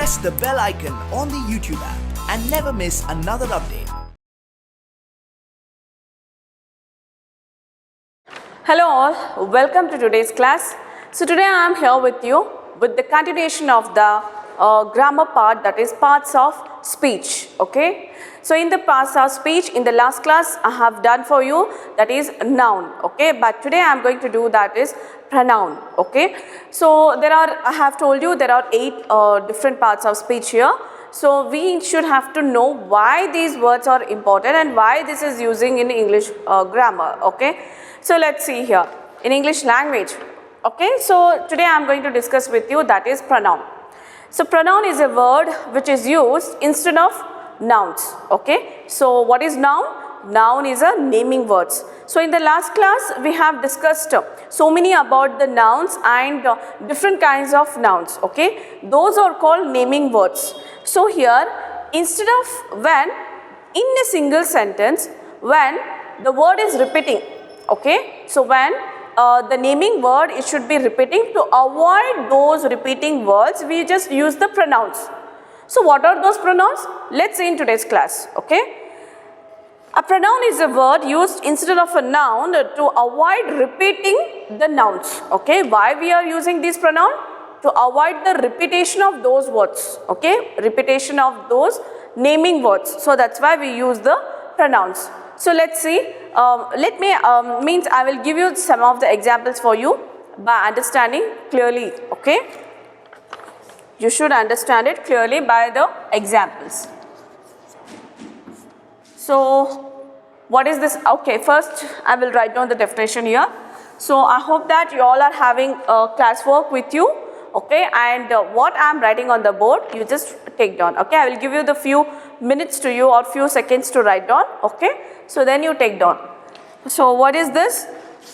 press the bell icon on the YouTube app and never miss another update. Hello all, welcome to today's class. So today I am here with you with the continuation of the grammar part, that is parts of speech. Okay. So in the parts of speech, in the last class I have done for you, that is noun. Okay. But today I am going to do that is pronoun. Okay. So I have told you there are 8 different parts of speech here. So we should have to know why these words are important and why this is using in English grammar. Okay. So let's see here in English language. Okay. So today I am going to discuss with you that is pronoun. So pronoun is a word which is used instead of nouns. Okay. So what is noun? Noun is a naming words. So in the last class we have discussed so many about the nouns and different kinds of nouns. Okay. Those are called naming words. So here instead of when in a single sentence, when the word is repeating. Okay. So when the naming word, it should be repeating. To avoid those repeating words, we just use the pronouns. So what are those pronouns? Let's see in today's class. Okay. A pronoun is a word used instead of a noun to avoid repeating the nouns. Okay. Why we are using this pronoun? To avoid the repetition of those words. Okay. Repetition of those naming words. So that's why we use the pronouns. So let's see. I will give you some of the examples for you by understanding clearly. Okay. You should understand it clearly by the examples. So what is this? Okay, first I will write down the definition here. So I hope that you all are having classwork with you. Okay, and what I am writing on the board, you just take down. Okay, I will give you the few minutes to you or few seconds to write down. Okay, so then you take down. So what is this?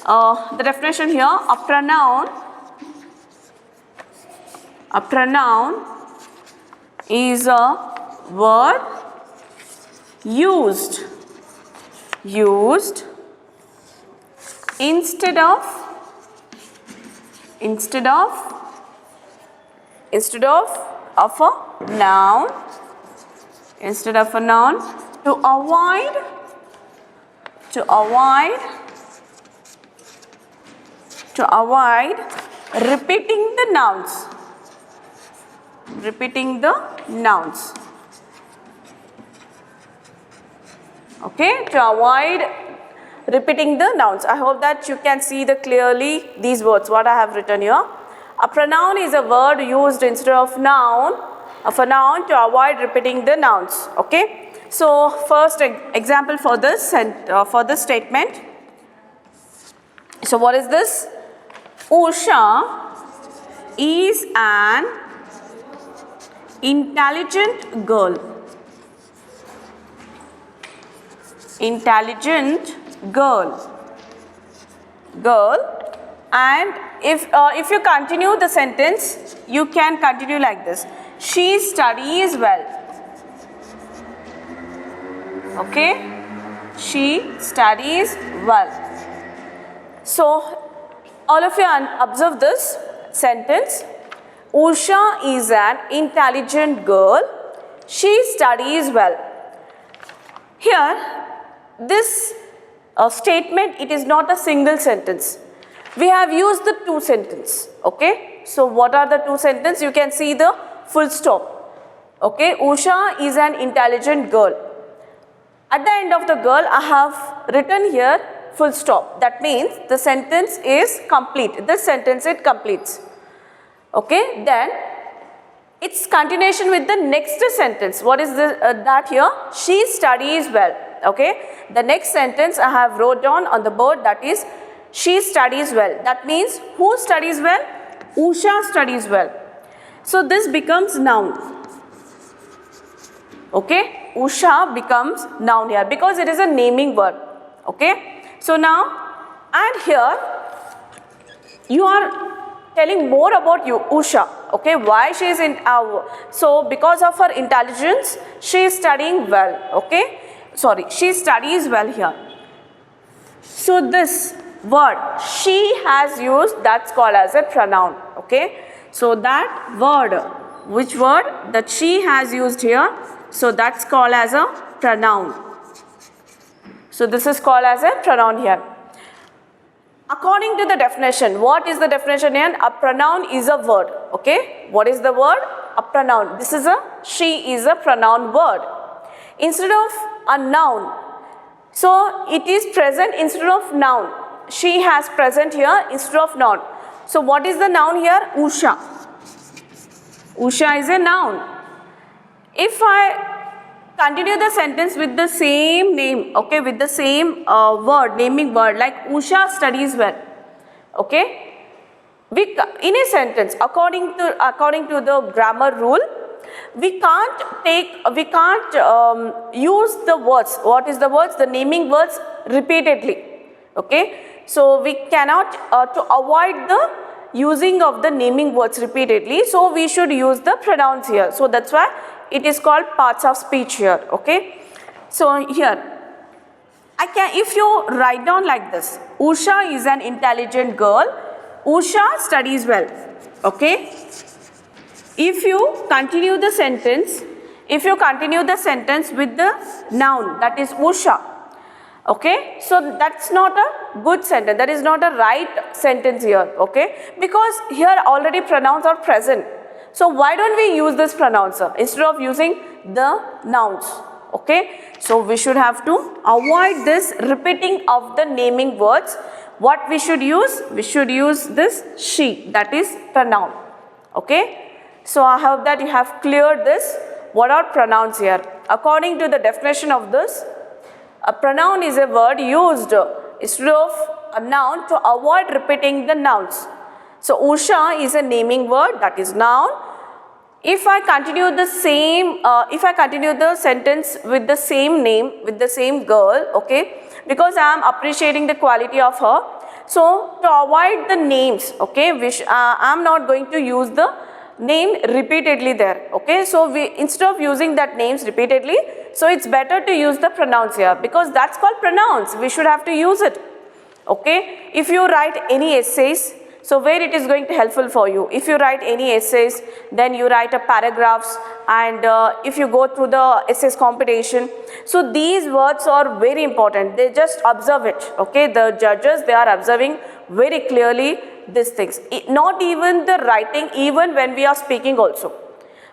The definition here, a pronoun is a word used instead of a noun, to avoid repeating the nouns. Okay, to avoid repeating the nouns. I hope that you can see clearly these words what I have written here. A pronoun is a word used instead of a noun to avoid repeating the nouns. Okay. So first example for this statement. So what is this? Usha is an intelligent girl. And if you continue the sentence, you can continue like this. She studies well. Okay. She studies well. So all of you observe this sentence. Usha is an intelligent girl. She studies well. Here, this statement, it is not a single sentence. We have used the two sentences. Okay. So what are the two sentences? You can see the full stop. Okay. Usha is an intelligent girl. At the end of the girl, I have written here full stop. That means the sentence is complete. This sentence it completes. Okay. Then its continuation with the next sentence. What is that here? She studies well. Okay. The next sentence I have wrote down on the board, that is she studies well. That means who studies well? Usha studies well. So this becomes noun. Okay. Usha becomes noun here because it is a naming word. Okay. So now, and here you are telling more about Usha. Okay. Why she is so because of her intelligence, she is studying well. Okay. She studies well here. So this word she has used, that's called as a pronoun. Okay. So that word which word that she has used here. So that's called as a pronoun. So this is called as a pronoun here. According to the definition, what is the definition here? A pronoun is a word. Okay, what is the word? A pronoun. This is a, she is a pronoun word. Instead of a noun, so it is present instead of noun. She has present here instead of noun. So what is the noun here? Usha. Usha is a noun. If I continue the sentence with the same name, okay, with the same word, naming word, like Usha studies well, okay, in a sentence, according to the grammar rule, we can't use the words. What is the words? The naming words repeatedly, okay. So we cannot, to avoid the using of the naming words repeatedly, so we should use the pronouns here. So that's why it is called parts of speech here, okay. So here, if you write down like this, Usha is an intelligent girl, Usha studies well, okay. If you continue the sentence with the noun, that is Usha, okay, so that's not a good sentence, that is not a right sentence here, okay, because here already pronouns are present. So why don't we use this pronouns instead of using the nouns, okay. So we should have to avoid this repeating of the naming words. What we should use? We should use this she, that is pronoun, okay. So I hope that you have cleared this. What are pronouns here? According to the definition of this, a pronoun is a word used instead of a noun to avoid repeating the nouns. So Usha is a naming word, that is noun. If I continue the sentence with the same name, with the same girl, okay, because I am appreciating the quality of her, so to avoid the names, okay, I am not going to use the name repeatedly there, okay. So instead of using that names repeatedly, so it's better to use the pronouns here, because that's called pronouns, we should have to use it, okay. If you write any essays, so where it is going to helpful for you, if you write any essays, then you write a paragraphs, and if you go through the essays competition, so these words are very important, they just observe it, okay. The judges, they are observing very clearly these things, not even the writing, even when we are speaking also,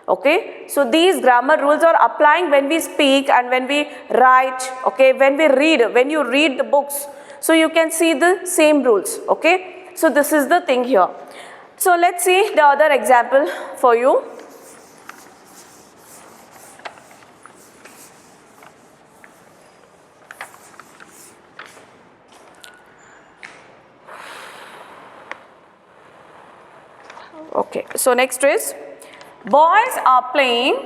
okay. So these grammar rules are applying when we speak and when we write, okay, when we read, when you read the books, so you can see the same rules, okay. So this is the thing here. So let's see the other example for you. Okay, so next is, boys are playing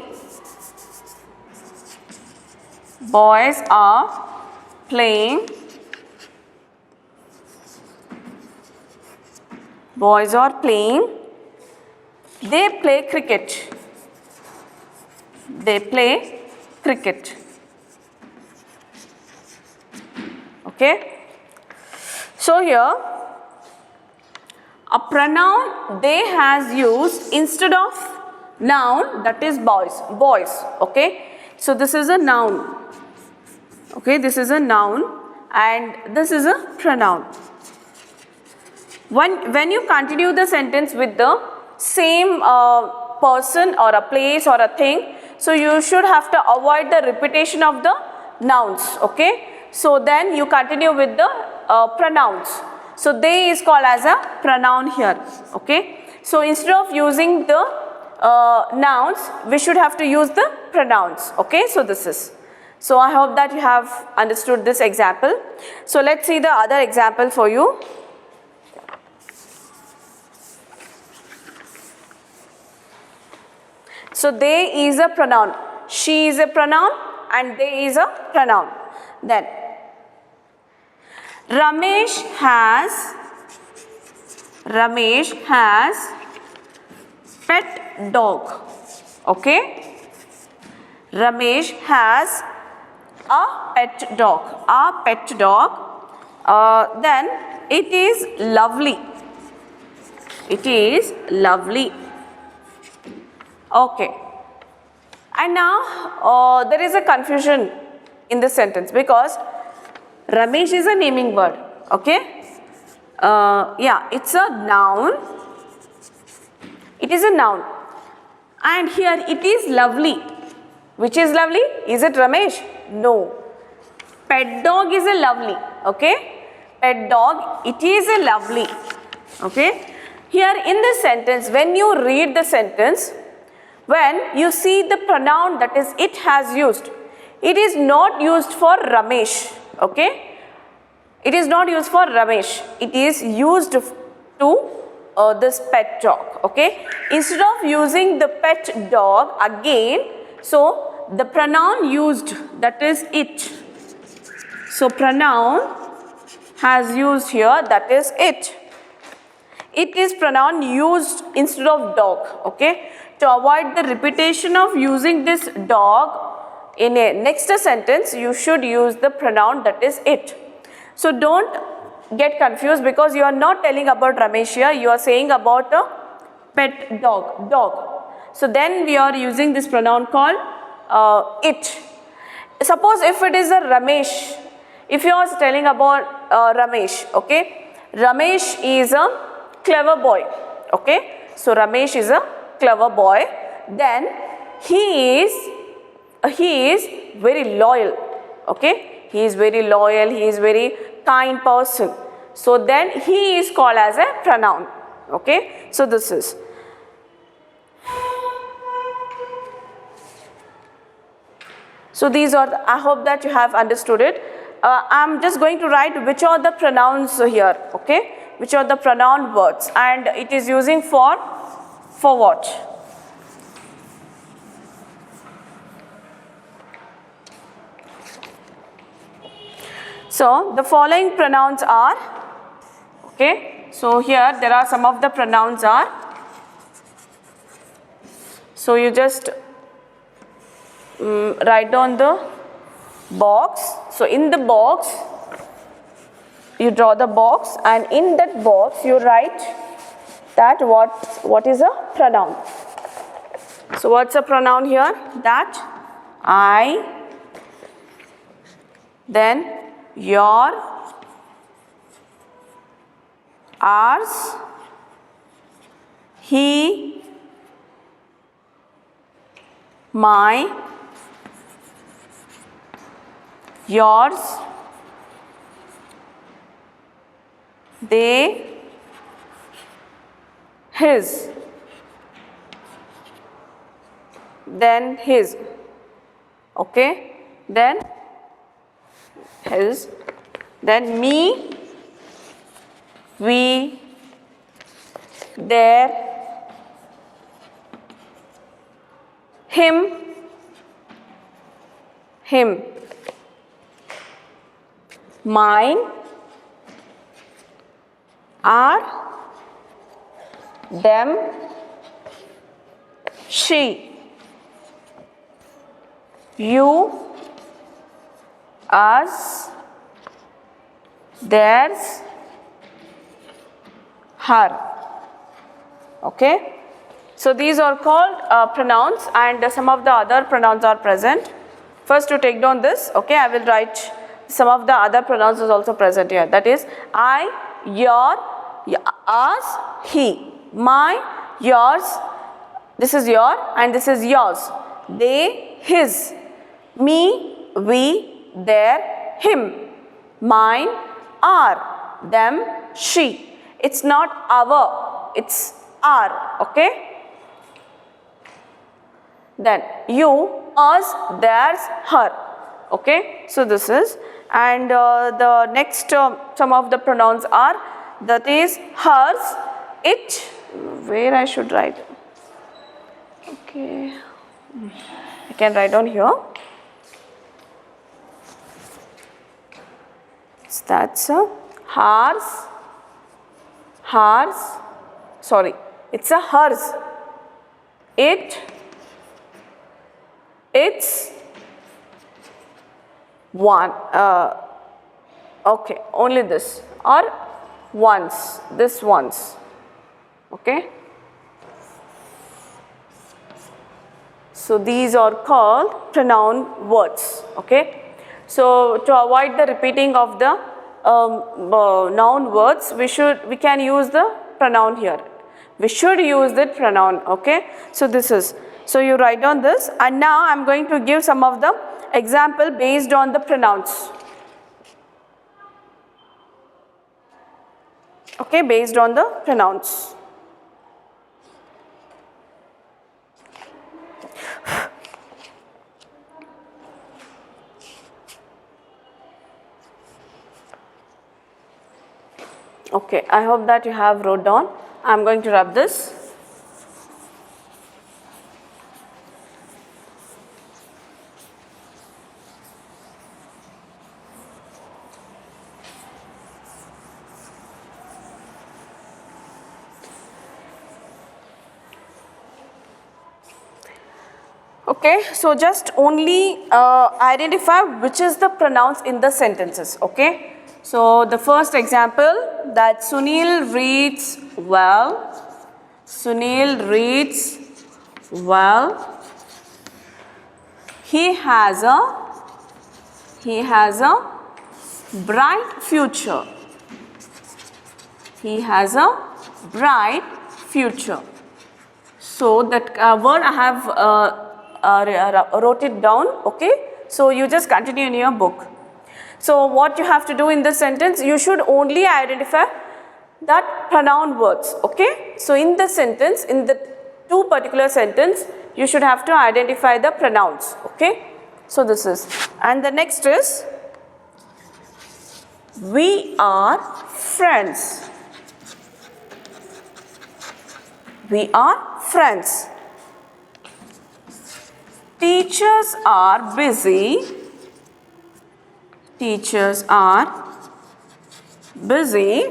they play cricket, okay. So here, a pronoun they has used instead of noun, that is boys, okay. So this is a noun, okay, this is a noun and this is a pronoun. When you continue the sentence with the same person or a place or a thing, so you should have to avoid the repetition of the nouns, okay. So then you continue with the pronouns. So they is called as a pronoun here, okay. So instead of using the nouns, we should have to use the pronouns, okay. So this is. So I hope that you have understood this example. So let's see the other example for you. So they is a pronoun, she is a pronoun and they is a pronoun. Then Ramesh has pet dog, okay. Ramesh has a pet dog, then it is lovely, Okay. And now there is a confusion in this sentence because Ramesh is a naming word. Okay. Yeah, it's a noun. It is a noun. And here it is lovely. Which is lovely? Is it Ramesh? No. Pet dog is a lovely. Okay. Pet dog, it is a lovely. Okay. Here in this sentence, when you read the sentence, when you see the pronoun that is it has used, it is not used for Ramesh. Okay. It is not used for Ramesh. It is used to this pet dog. Okay. Instead of using the pet dog again, so the pronoun used, that is it. So pronoun has used here, that is it. It is pronoun used instead of dog. Okay. To avoid the repetition of using this dog in a next sentence, you should use the pronoun that is it. So don't get confused because you are not telling about Ramesh here, you are saying about a pet dog. So then we are using this pronoun called it. Suppose if it is a Ramesh, if you are telling about Ramesh, okay, Ramesh is a clever boy. Okay, so Ramesh is a clever boy, then he is very loyal. Okay, he is very loyal, he is very kind person. So then he is called as a pronoun. Okay, so this is. So these are, I hope that you have understood it. I am just going to write which are the pronouns here. Okay, which are the pronoun words, and it is using for what? So the following pronouns are, okay, so here there are some of the pronouns are, so you just write down the box. So in the box you draw the box, and in that box you write that what is a pronoun. So what's a pronoun here? That, I, then your, ours, he, my, yours, they, his, then his. Okay, then his, then me, we, their, him, mine, our, them, she, you, us, theirs, her. Okay. So these are called pronouns, and some of the other pronouns are present. First to take down this, okay, I will write some of the other pronouns is also present here. That is I, your, us, he, my, yours, this is your and this is yours, they, his, me, we, their, him, mine, our, them, she. It's not our, it's our. Okay. Then you, us, theirs, her. Okay. So this is, and the next some of the pronouns are, that is hers, it, where I should write. Okay, I can write down here. So that's a hers, hers, sorry, it's a hers, it, it's, one, okay, only this, or once, this once. Okay. So these are called pronoun words. Okay. So to avoid the repeating of the noun words, we can use the pronoun here. We should use the pronoun. Okay. So this is, so you write down this, and now I am going to give some of the example based on the pronouns. Okay, based on the pronouns. Okay, I hope that you have wrote down. I am going to rub this. Okay, so just only identify which is the pronouns in the sentences. Okay. So the first example, that Sunil reads well. Sunil reads well. He has a bright future. He has a bright future. So that word I have wrote it down. Okay. So you just continue in your book. So what you have to do in this sentence, you should only identify that pronoun words. Okay. So in the sentence, in the two particular sentence, you should have to identify the pronouns. Okay. So this is, and the next is, we are friends. We are friends. Teachers are busy. Teachers are busy.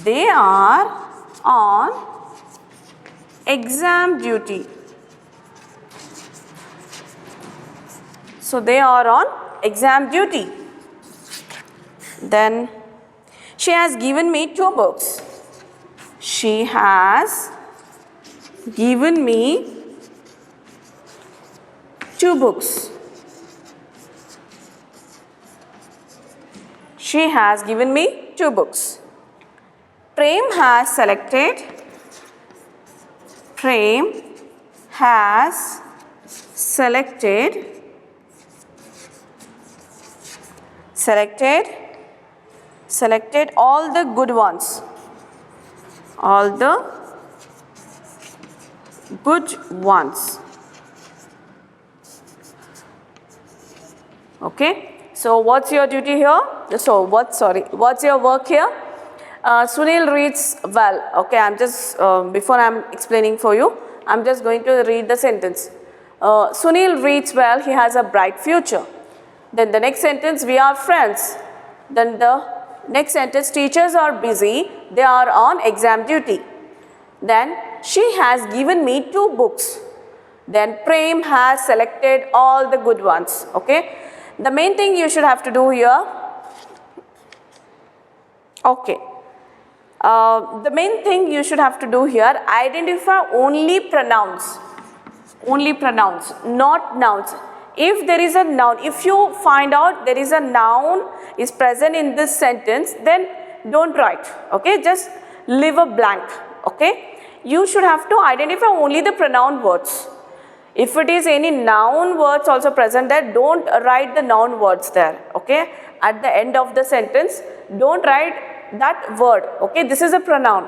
They are on exam duty. So they are on exam duty. Then she has given me 2 books. She has given me 2 books. She has given me 2 books. Prem has selected. Prem has selected all the good ones. All the good ones. Okay. So what's your duty here? So what's your work here? Sunil reads well. Okay, I'm just before I'm explaining for you, I'm just going to read the sentence. Sunil reads well. He has a bright future. Then the next sentence, we are friends. Then the next sentence, teachers are busy. They are on exam duty. Then she has given me 2 books. Then Prem has selected all the good ones. Okay. The main thing you should have to do here. Okay. The main thing you should have to do here, identify only pronouns. Only pronouns, not nouns. If there is a noun, if you find out there is a noun is present in this sentence, then don't write. Okay, just leave a blank. Okay, you should have to identify only the pronoun words. If it is any noun words also present there, don't write the noun words there. Okay, at the end of the sentence, don't write that word. Okay, this is a pronoun.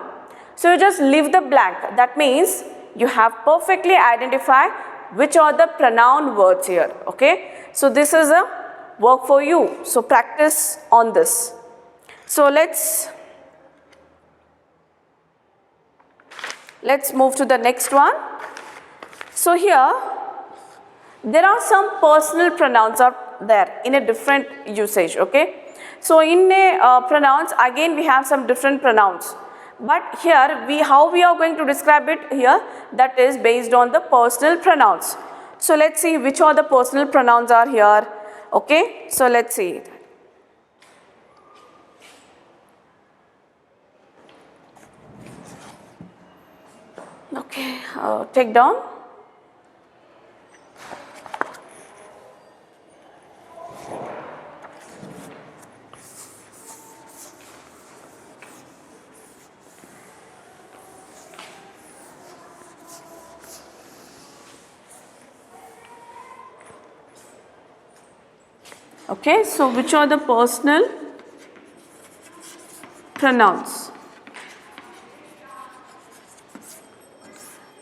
So you just leave the blank. That means you have perfectly identified which are the pronoun words here. Okay, so this is a work for you. So practice on this. So let's move to the next one. So here there are some personal pronouns are there in a different usage. Okay, so in a pronouns, again we have some different pronouns. But here how we are going to describe it here, that is based on the personal pronouns. So let's see which are the personal pronouns are here. Okay, so let's see. Okay, take down. Okay, so which are the personal pronouns?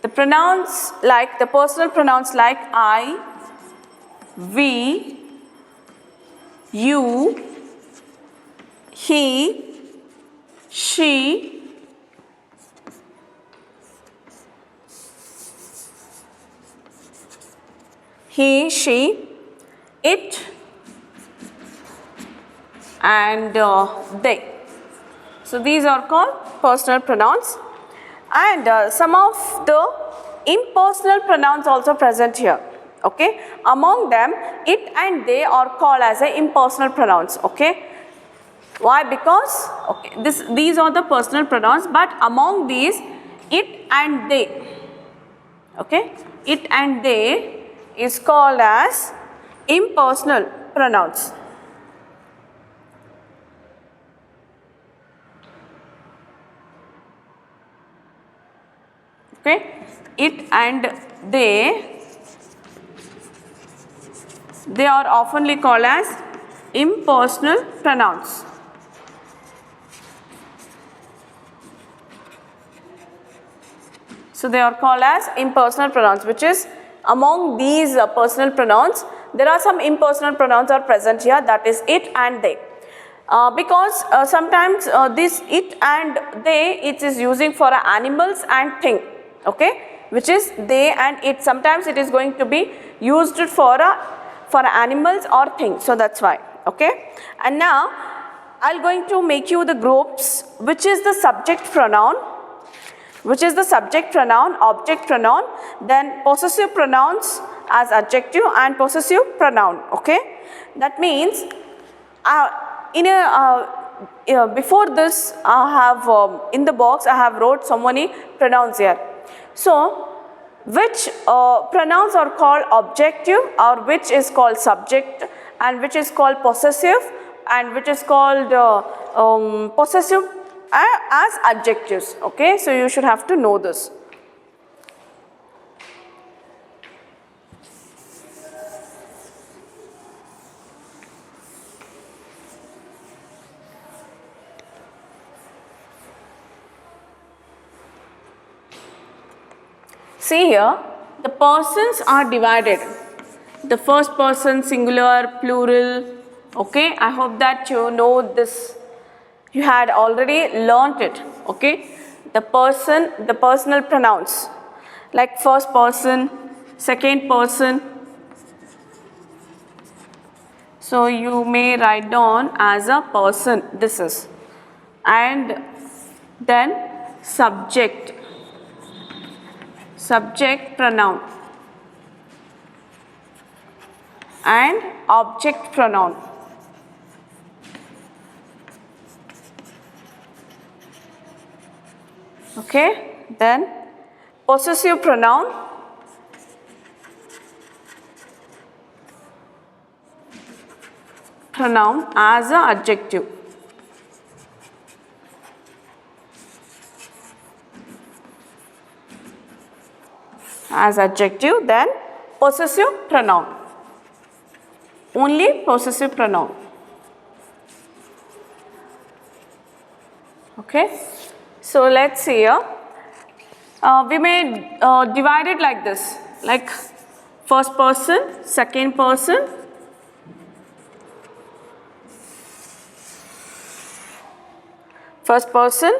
The pronouns like the personal pronouns like I, we, you, he, she, she, it, and they. So these are called personal pronouns, and some of the impersonal pronouns also present here. Okay, among them it and they are called as a impersonal pronouns. Okay, why? Because these are the personal pronouns, but among these it and they, okay, it and they is called as impersonal pronouns. Okay, it and they are oftenly called as impersonal pronouns. So they are called as impersonal pronouns, which is among these personal pronouns, there are some impersonal pronouns are present here, that is it and they. Because sometimes this it and they, it is using for animals and thing, okay, which is they and it. Sometimes it is going to be used for animals or things, so that's why. Okay, and now I'll going to make you the groups, which is the subject pronoun, object pronoun, then possessive pronouns as adjective and possessive pronoun. Okay, that means before this I have in the box I have wrote so many pronouns here. So which pronouns are called objective, or which is called subject, and which is called possessive, and which is called possessive as adjectives. Okay, so you should have to know this. See here, the persons are divided. The first person, singular, plural. Okay, I hope that you know this. You had already learnt it. Okay, the personal pronouns like first person, second person. So you may write down as a person, this is, and then subject pronoun and object pronoun. Okay, then possessive pronoun, as an adjective. As adjective, then possessive pronoun, only possessive pronoun. Okay, so let's see here. We may divide it like this, like first person, second person, first person,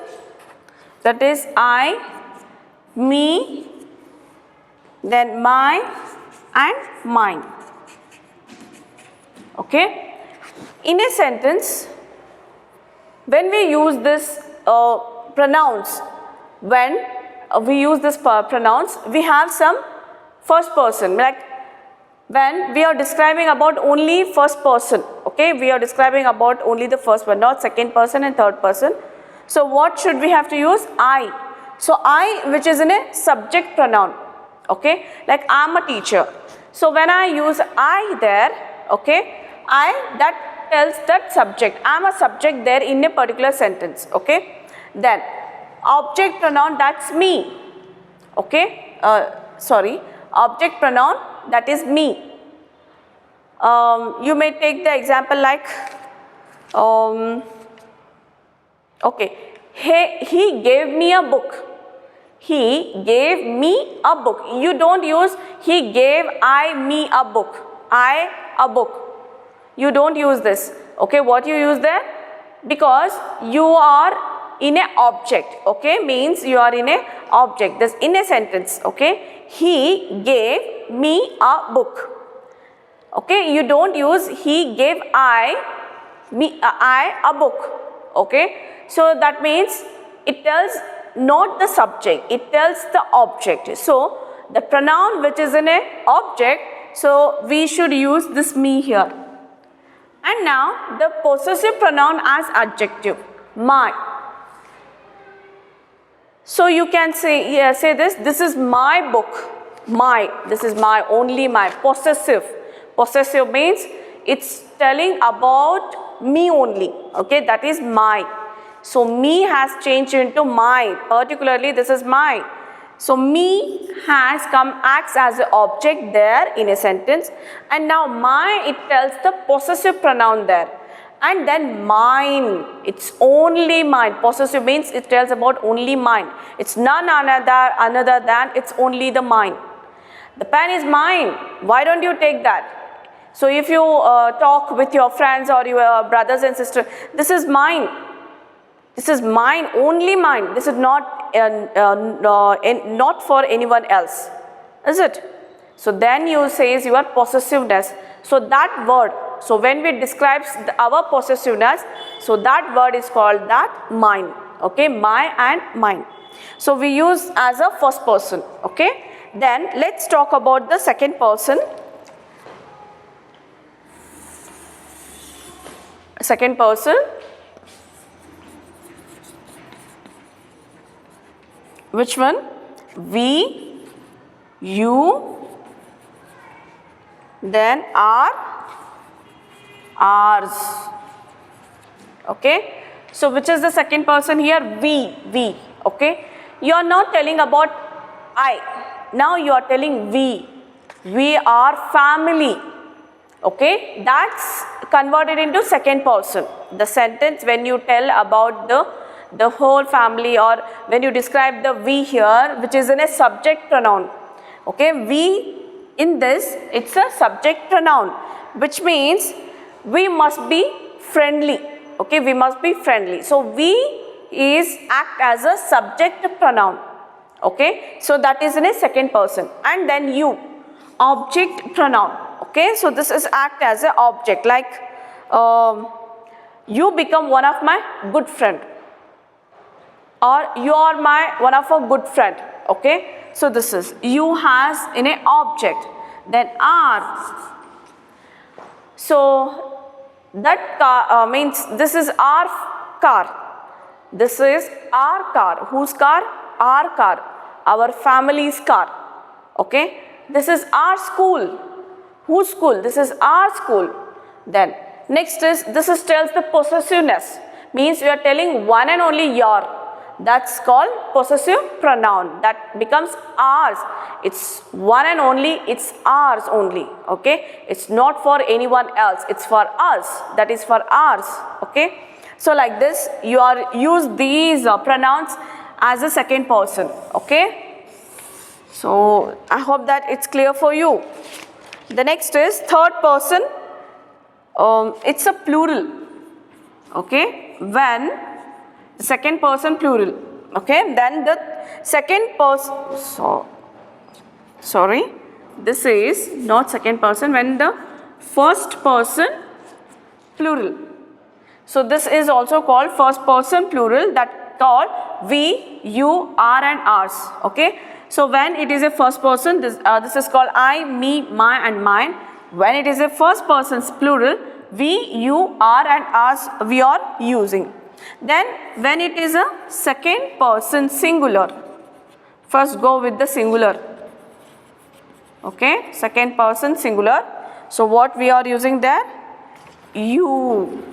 that is I, me, then my and mine. Okay, in a sentence, when we use this pronouns, when we use this pronouns, we have some first person, like when we are describing about only first person. Okay, we are describing about only the first one, not second person and third person. So what should we have to use? I. So I, which is in a subject pronoun. Okay, like I am a teacher. So when I use I there, okay, I, that tells that subject. I am a subject there in a particular sentence. Okay, then object pronoun, that's me. Okay, object pronoun, that is me. You may take the example like, okay, he gave me a book. He gave me a book. You don't use he gave me a book. A book. You don't use this. Okay, what you use there? Because you are in a object. Okay, means you are in a object. This in a sentence. Okay, he gave me a book. Okay, you don't use he gave me a book. Okay, so that means it tells not the subject, it tells the object. So the pronoun which is in a object, so we should use this me here. And now the possessive pronoun as adjective, my. So you can say, say this is my book, my, this is my, only my, possessive. Possessive means it's telling about me only, okay, that is my. So me has changed into my, particularly this is my. So me has come, acts as an object there in a sentence, and now my, it tells the possessive pronoun there. And then mine, it's only mine. Possessive means it tells about only mine. It's none another than, it's only the mine. The pen is mine, why don't you take that? So if you talk with your friends or your brothers and sisters, this is mine. This is mine, only mine. This is not for anyone else, is it? So then you says your possessiveness. So that word, so when we describes our possessiveness, so that word is called that mine. Okay, my and mine. So we use as a first person. Okay, then let's talk about the second person. Second person. Which one? We, you, then our, ours. Okay. So which is the second person here? We. Okay. You are not telling about I. Now you are telling we. We are family. Okay. That's converted into second person. The sentence when you tell about the whole family, or when you describe the we here, which is in a subject pronoun. Okay, we in this, it's a subject pronoun, which means we must be friendly. Okay, we must be friendly. So we is act as a subject pronoun. Okay, so that is in a second person. And then you, object pronoun. Okay, so this is act as an object, like you become one of my good friend, or you are one of a good friend. Okay, so this is you has in a object. Then are, so that car means this is our car. This is our car. Whose car? Our car. Our family's car. Okay, this is our school. Whose school? This is our school. Then next is, this is tells the possessiveness, means we are telling one and only your. That's called possessive pronoun. That becomes ours. It's one and only, it's ours only. Okay, it's not for anyone else, it's for us. That is for ours. Okay, so like this you are use these pronouns as a second person. Okay, so I hope that it's clear for you. The next is third person. It's a plural. Okay, when second person plural. Okay, then the second person, sorry, this is not second person, when the first person plural. So this is also called first person plural, that called we, you, our and ours. Okay, so when it is a first person, this is called I, me, my and mine. When it is a first person's plural, we, you, our and ours we are using. Then when it is a second person singular, first go with the singular. Okay, second person singular. So what we are using there? You.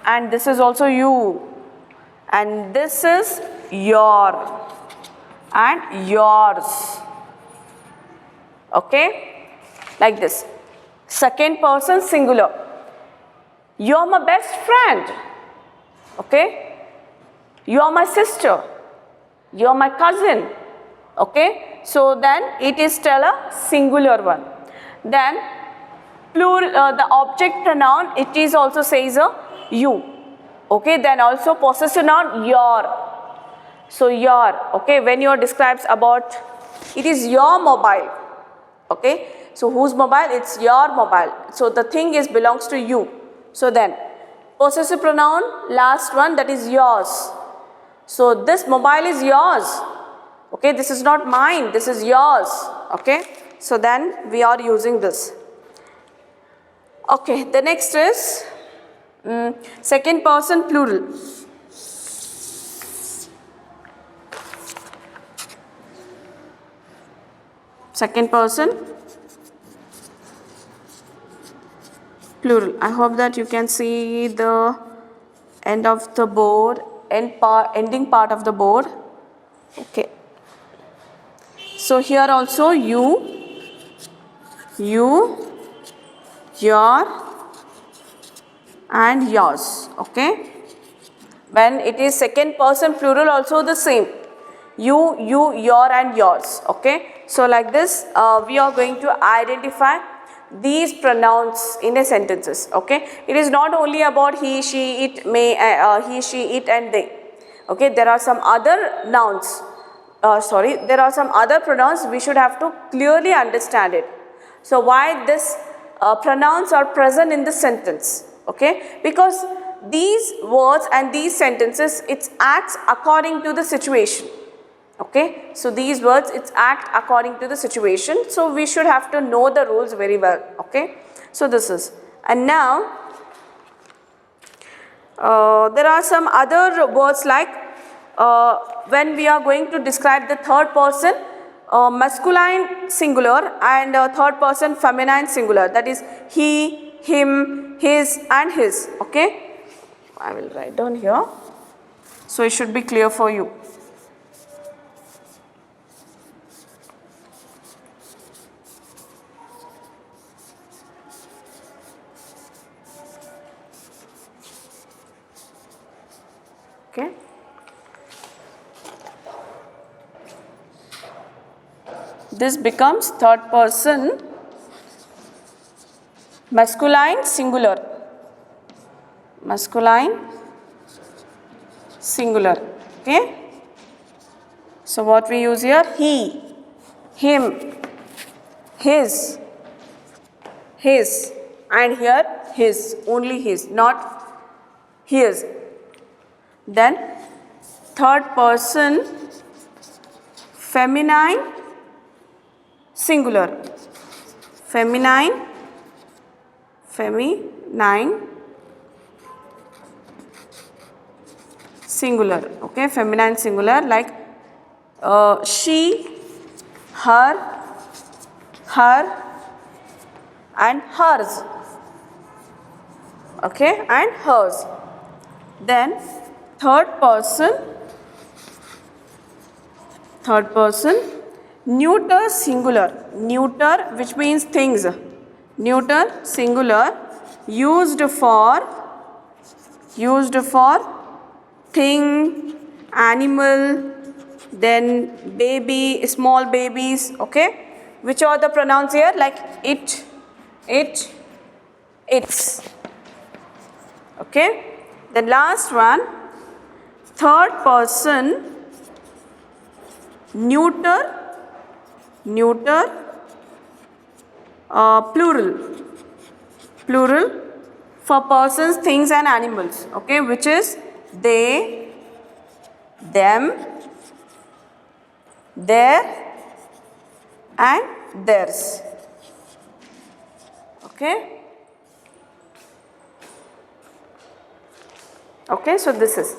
And this is also you. And this is your. And yours. Okay, like this. Second person singular. You're my best friend. Okay. You're my sister. You're my cousin. Okay. So then it is still a singular one. Then plural, the object pronoun, it is also says a you. Okay. Then also possessive noun, your. So your, okay, when you describes about, it is your mobile. Okay. So whose mobile? It's your mobile. So the thing is belongs to you. So then possessive pronoun, last one, that is yours. So this mobile is yours. Okay, this is not mine, this is yours. Okay, so then we are using this. Okay, the next is second person plural. Second person plural. I hope that you can see the end of the board, ending part of the board. Okay. So here also you, your and yours. Okay. When it is second person plural also the same. You, your and yours. Okay. So like this we are going to identify these pronouns in a sentences. Okay. It is not only about he, she, it, may, he, she, it and they. Okay. There are some other nouns. There are some other pronouns we should have to clearly understand it. So why this pronouns are present in the sentence? Okay. Because these words and these sentences, it acts according to the situation. Okay, so these words, it act according to the situation. So we should have to know the rules very well. Okay, so this is, and now there are some other words like when we are going to describe the third person masculine singular and third person feminine singular, that is he, him, his and his. Okay, I will write down here so it should be clear for you. Okay. This becomes third person masculine singular. Masculine singular. Okay. So what we use here? He, him, his, and here his, only his, not his. Then third person feminine singular. Feminine singular. Okay, feminine singular, like she, her and hers. Okay, and hers. Then third person neuter singular. Neuter, which means things. Neuter singular, used for thing, animal, then baby, small babies. Okay, which are the pronouns here? Like it, its. Okay. The last one, third person neuter plural for persons, things and animals. Okay, which is they, them, their and theirs. Okay. Okay, so this is.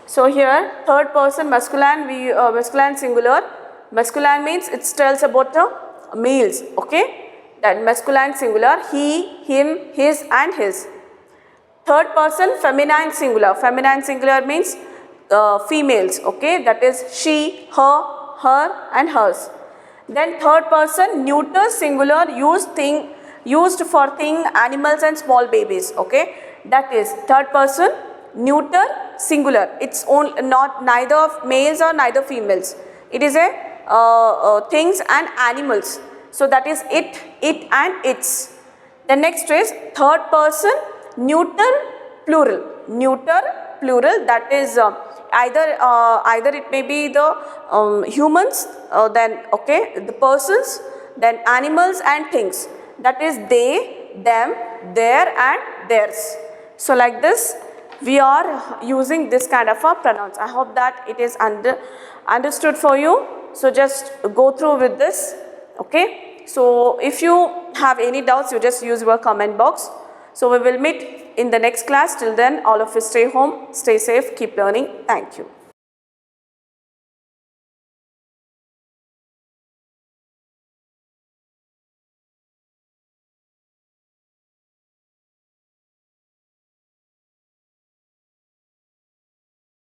So here third person masculine, masculine singular. Masculine means it tells about the males. Okay, that masculine singular, he, him, his and his. Third person feminine singular. Feminine singular means females. Okay, that is she, her and hers. Then third person neuter singular, used thing, used for thing, animals and small babies. Okay, that is third person, neuter, singular. It's not neither of males or neither females. It is a things and animals. So that is it and its. The next is third person, neuter, plural. Neuter, plural. That is either it may be the humans, then okay, the persons, then animals and things. That is they, them, their and theirs. So like this we are using this kind of a pronouns. I hope that it is understood for you. So just go through with this. Okay. So if you have any doubts, you just use your comment box. So we will meet in the next class. Till then, all of you stay home, stay safe, keep learning. Thank you.